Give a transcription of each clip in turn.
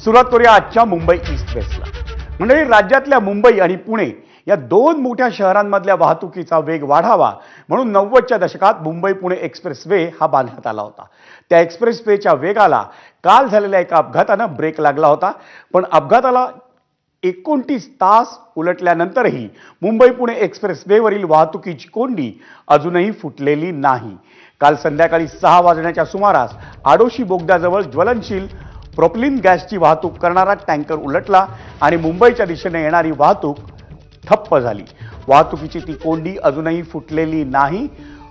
सुरुवात करूया आजच्या मुंबई ईस्ट वेस्टला। मंडळी, राज्यातल्या मुंबई आणि पुणे या दोन मोठ्या शहरांमधल्या वाहतुकीचा वेग वाढावा म्हणून 90च्या दशकात मुंबई पुणे एक्सप्रेस वे हा बांधण्यात आला होता। त्या एक्सप्रेस वेच्या वेगाला काल झालेल्या एका अपघातानं ब्रेक लागला होता, पण अपघाताला 29 तास उलटल्यानंतरही मुंबई पुणे एक्सप्रेस वेवरील वाहतुकीची कोंडी अजूनही फुटलेली नाही। काल संध्याकाळी 6 वाजण्याच्या सुमारास आडोशी बोगद्याजवळ ज्वलनशील प्रोपिलिन गॅसची वाहतूक करणारा टँकर उलटला आणि मुंबईच्या दिशेने येणारी वाहतूक ठप्प झाली। वाहतुकीची ती कोंडी अजूनही फुटलेली नाही।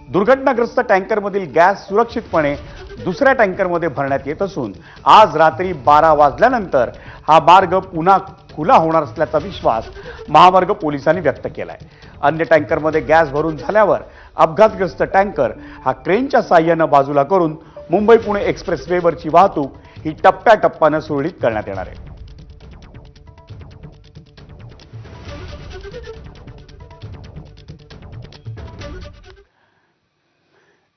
दुर्घटनाग्रस्त टँकरमधील गॅस सुरक्षितपणे दुसऱ्या टँकरमध्ये भरण्यात येत असून आज रात्री 12 वाजल्यानंतर हा मार्ग पुन्हा खुला होणार असल्याचा विश्वास महामार्ग पोलिसांनी व्यक्त केलाय। अन्य टँकरमध्ये गॅस भरून झाल्यावर अपघातग्रस्त टँकर हा क्रेनच्या साहाय्याने बाजूला करून मुंबई पुणे एक्सप्रेस वेवरची वाहतूक ही टप्प्याटप्प्याने सुरळीत करण्यात येणार आहे।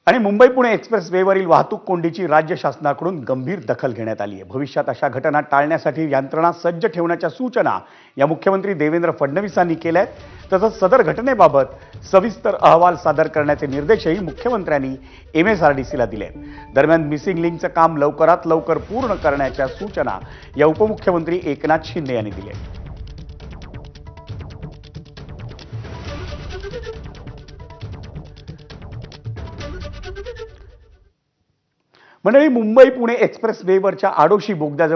आणि मुंबई पुणे एक्सप्रेस वेवरील वाहतूक कोंडीची राज्य शासनाकडून गंभीर दखल घेण्यात आली आहे। भविष्यात अशा घटना टाळण्यासाठी यंत्रणा सज्ज ठेवण्याच्या सूचना या मुख्यमंत्री देवेंद्र फडणवीसांनी केल्या आहेत। तसंच सदर घटनेबाबत सविस्तर अहवाल सादर करण्याचे निर्देशही मुख्यमंत्र्यांनी MSRDCला दिले आहेत। दरम्यान मिसिंग लिंकचं काम लवकरात लवकर पूर्ण करण्याच्या सूचना या उपमुख्यमंत्री एकनाथ शिंदे यांनी दिल्या आहेत। मंडळी, मुंबई पुणे एक्सप्रेस वेवरच्या आडोशी बोगद्याजवळ